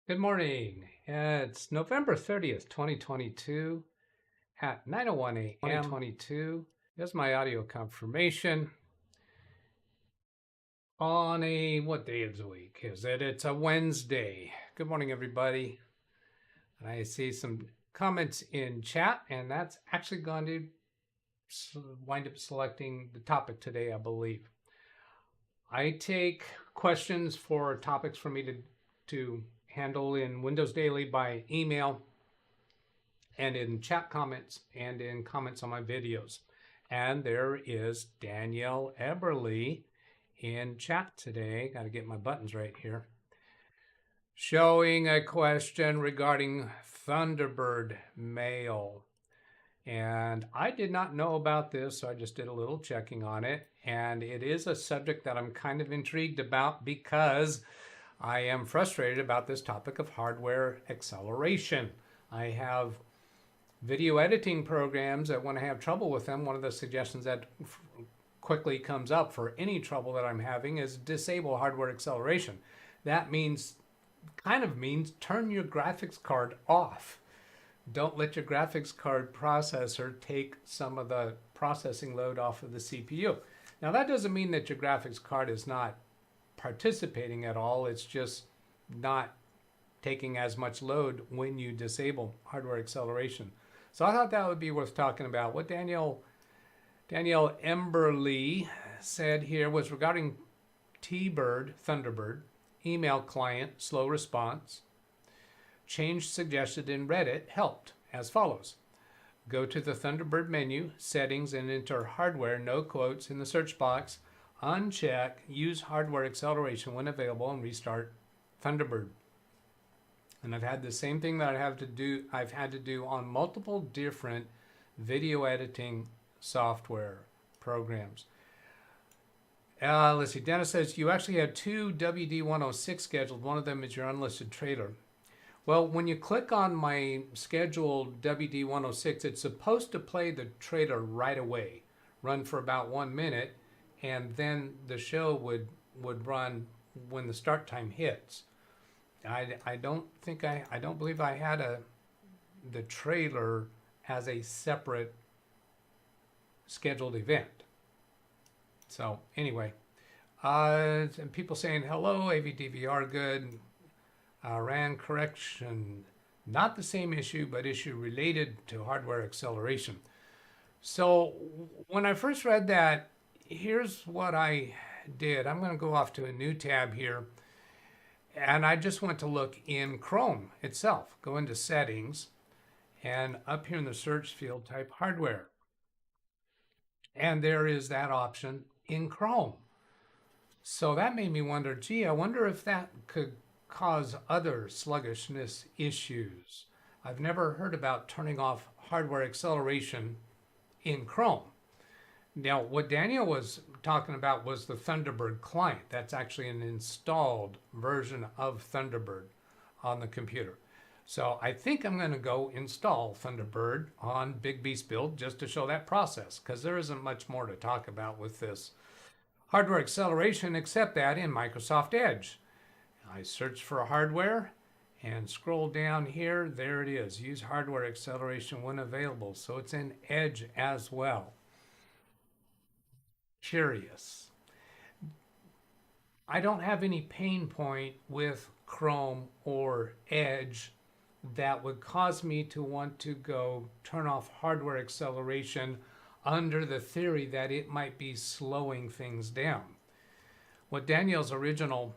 Good morning. It's November 30th, 2022 at 9:01 a.m. 2022. Here's my audio confirmation on what day of the week is it? It's a Wednesday. Good morning, everybody. I see some comments in chat, and that's actually going to wind up selecting the topic today, I believe. I take questions for topics for me to handle in Windows Daily by email and in chat comments and in comments on my videos. And there is Danielle Eberly in chat today. Got to get my buttons right here. Showing a question regarding Thunderbird mail. And I did not know about this, so I just did a little checking on it. And it is a subject that I'm kind of intrigued about because I am frustrated about this topic of hardware acceleration. I have video editing programs that when I have trouble with them, one of the suggestions that quickly comes up for any trouble that I'm having is disable hardware acceleration. That kind of means turn your graphics card off. Don't let your graphics card processor take some of the processing load off of the CPU. Now that doesn't mean that your graphics card is not participating at all. It's just not taking as much load when you disable hardware acceleration. So I thought that would be worth talking about. What Danielle Emberly said here was regarding Thunderbird, email client, slow response. Change suggested in Reddit helped as follows. Go to the Thunderbird menu, settings, and enter hardware, no quotes in the search box. Uncheck use hardware acceleration when available and restart Thunderbird. And I've had the same thing that I've had to do on multiple different video editing software programs. Let's see, Dennis says you actually had two WD106 scheduled. One of them is your unlisted trailer. Well, when you click on my scheduled WD106, it's supposed to play the trailer right away, run for about 1 minute, and then the show would run when the start time hits. I don't believe I had the trailer as a separate scheduled event. So anyway, and people saying hello, AVDVR good. RAN correction, not the same issue, but issue related to hardware acceleration. So when I first read that, here's what I did. I'm going to go off to a new tab here. And I just want to look in Chrome itself. Go into settings and up here in the search field, type hardware. And there is that option in Chrome. So that made me wonder, gee, I wonder if that could cause other sluggishness issues. I've never heard about turning off hardware acceleration in Chrome. Now, what Daniel was talking about was the Thunderbird client. That's actually an installed version of Thunderbird on the computer. So I think I'm going to go install Thunderbird on Big Beast Build just to show that process, because there isn't much more to talk about with this hardware acceleration except that in Microsoft Edge. I search for hardware and scroll down here. There it is. Use hardware acceleration when available. So it's in Edge as well. Curious. I don't have any pain point with Chrome or Edge that would cause me to want to go turn off hardware acceleration under the theory that it might be slowing things down. What Danielle's original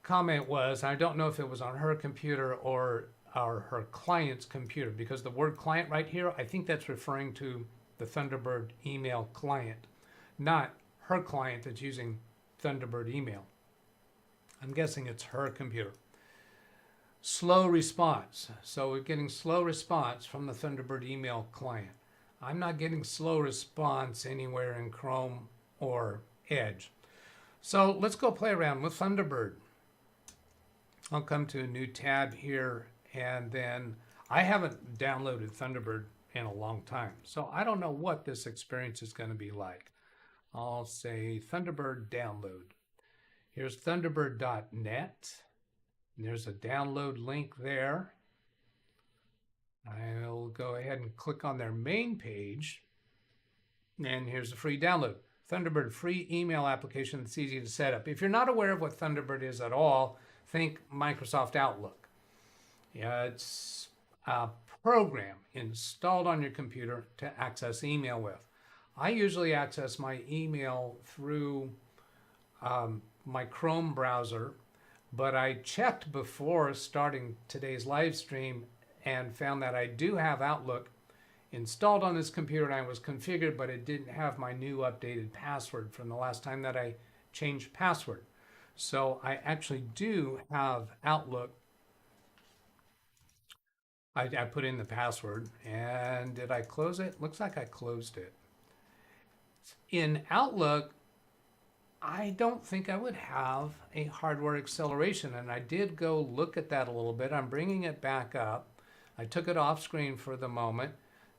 comment was, I don't know if it was on her computer or her client's computer, because the word client right here, I think that's referring to the Thunderbird email client, not her client that's using Thunderbird email. I'm guessing it's her computer. Slow response. So we're getting slow response from the Thunderbird email client. I'm not getting slow response anywhere in Chrome or Edge. So let's go play around with Thunderbird. I'll come to a new tab here, and then I haven't downloaded Thunderbird in a long time, so I don't know what this experience is going to be like. I'll say Thunderbird download. Here's thunderbird.net. There's a download link there. I'll go ahead and click on their main page. And here's the free download. Thunderbird free email application that's easy to set up. If you're not aware of what Thunderbird is at all, think Microsoft Outlook. Yeah, it's a program installed on your computer to access email with. I usually access my email through my Chrome browser, but I checked before starting today's live stream and found that I do have Outlook installed on this computer, and I was configured, but it didn't have my new updated password from the last time that I changed password. So I actually do have Outlook. I put in the password, and did I close it? Looks like I closed it. In Outlook, I don't think I would have a hardware acceleration, and I did go look at that a little bit. I'm bringing it back up. I took it off screen for the moment,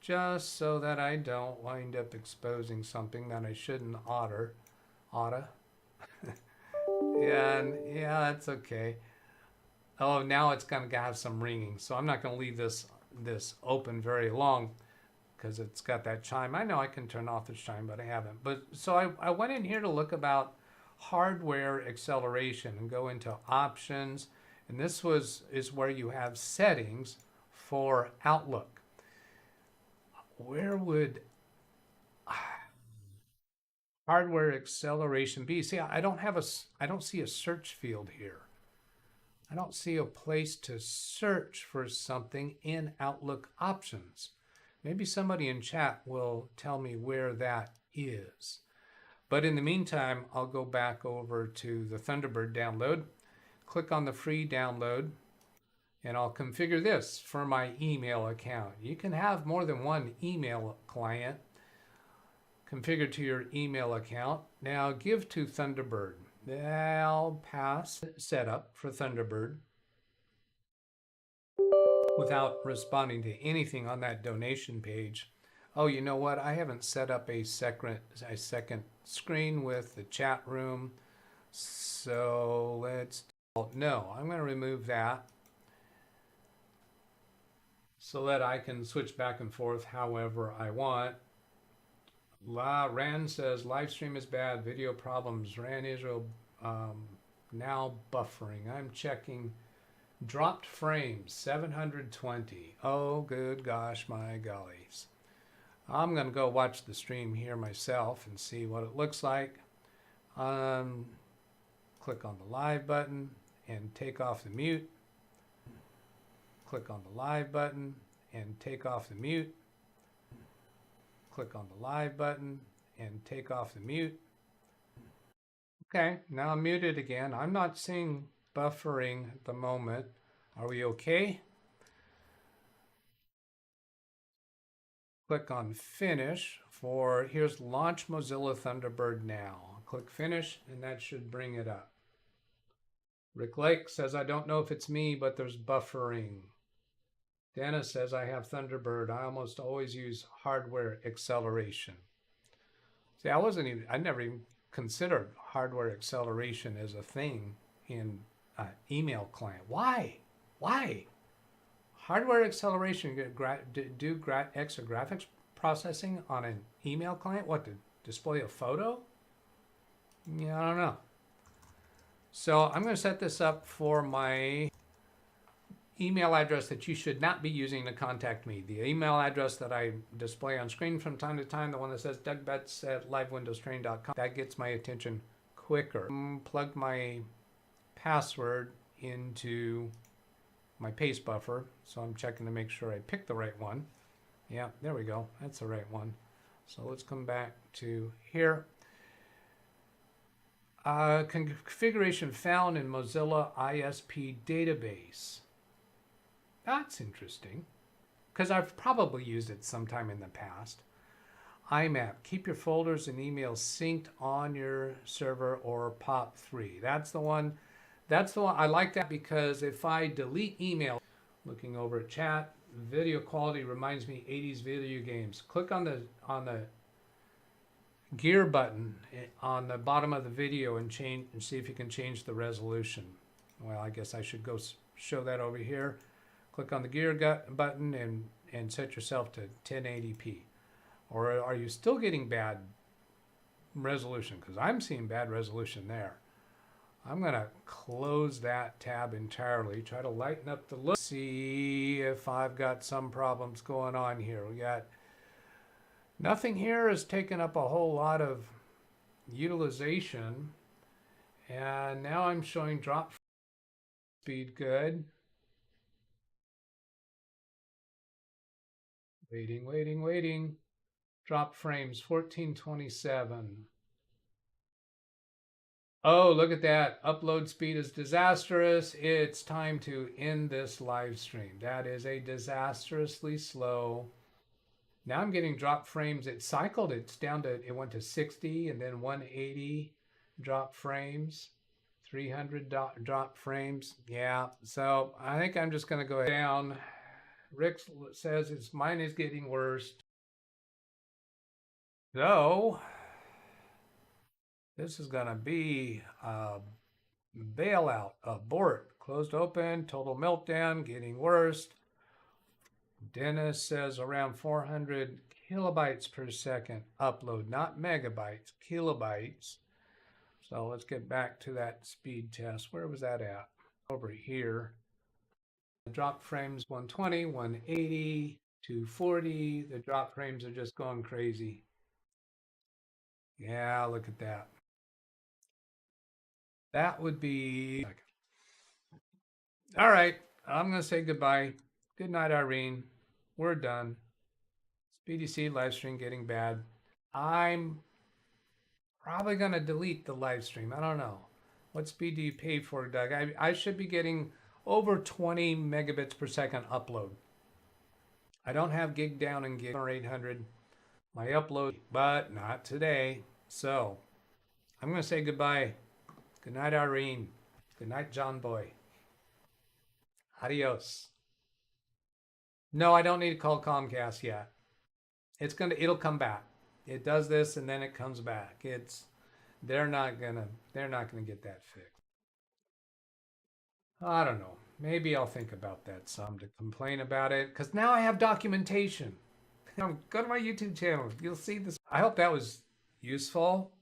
just so that I don't wind up exposing something that I shouldn't oughta. Yeah, that's okay. Oh, now it's going to have some ringing, so I'm not going to leave this open very long because it's got that chime. I know I can turn off the chime, but I haven't. But so I went in here to look about hardware acceleration and go into options, and this is where you have settings for Outlook. Where would hardware acceleration be? See, I don't see a search field here. I don't see a place to search for something in Outlook options. Maybe somebody in chat will tell me where that is. But in the meantime, I'll go back over to the Thunderbird download, click on the free download, and I'll configure this for my email account. You can have more than one email client configured to your email account. Now give to Thunderbird. I'll pass setup for Thunderbird without responding to anything on that donation page. Oh, you know what? I haven't set up a second screen with the chat room. So no, I'm going to remove that so that I can switch back and forth however I want. Rand says live stream is bad, video problems. Rand Israel now buffering. I'm checking dropped frames 720. Oh, good gosh, my gollies. I'm going to go watch the stream here myself and see what it looks like. Click on the live button and take off the mute. Click on the live button and take off the mute. Click on the live button and take off the mute. Okay, now I'm muted again. I'm not seeing buffering at the moment. Are we okay? Click on finish for, here's launch Mozilla Thunderbird now. Click finish and that should bring it up. Rick Lake says, I don't know if it's me, but there's buffering. Dennis says, I have Thunderbird. I almost always use hardware acceleration. See, I never even considered hardware acceleration as a thing in email client. Why? Hardware acceleration, do extra graphics processing on an email client? What, to display a photo? Yeah, I don't know. So I'm going to set this up for my email address that you should not be using to contact me. The email address that I display on screen from time to time, the one that says DougBetts@LiveWindowsTraining.com, that gets my attention quicker. Plug my password into my paste buffer, so I'm checking to make sure I picked the right one. Yeah, there we go. That's the right one. So let's come back to here. Configuration found in Mozilla ISP database. That's interesting, because I've probably used it sometime in the past. IMAP, keep your folders and emails synced on your server or POP3. That's the one. I like that because if I delete email, looking over at chat, video quality reminds me 80s video games. Click on the gear button on the bottom of the video and see if you can change the resolution. Well, I guess I should go show that over here. Click on the gear button and set yourself to 1080p. Or are you still getting bad resolution? Because I'm seeing bad resolution there. I'm going to close that tab entirely. Try to lighten up the look. See if I've got some problems going on here. We got nothing here is taking up a whole lot of utilization. And now I'm showing drop speed good. Waiting. Drop frames 1427. Oh, look at that. Upload speed is disastrous. It's time to end this live stream. That is a disastrously slow. Now I'm getting drop frames. It cycled. It's down to, it went to 60 and then 180 drop frames, 300 drop frames. Yeah, so I think I'm just going to go down. Rick says mine is getting worse. So this is going to be a bailout, abort, closed open, total meltdown, getting worse. Dennis says around 400 kilobytes per second upload, not megabytes, kilobytes. So let's get back to that speed test. Where was that at? Over here. Drop frames 120, 180, 240. The drop frames are just going crazy. Yeah, look at that. That would be... All right, I'm going to say goodbye. Good night, Irene. We're done. SpeedyC live stream getting bad. I'm probably going to delete the live stream. I don't know. What speed do you pay for, Doug? I should be getting over 20 megabits per second upload. I don't have gig down and gig or 800. My upload, but not today. So I'm going to say goodbye. Good night, Irene. Good night, John Boy. Adios. No, I don't need to call Comcast yet. It'll come back. It does this and then it comes back. They're not gonna get that fixed. I don't know. Maybe I'll think about that some to complain about it, because now I have documentation. Go to my YouTube channel. You'll see this. I hope that was useful.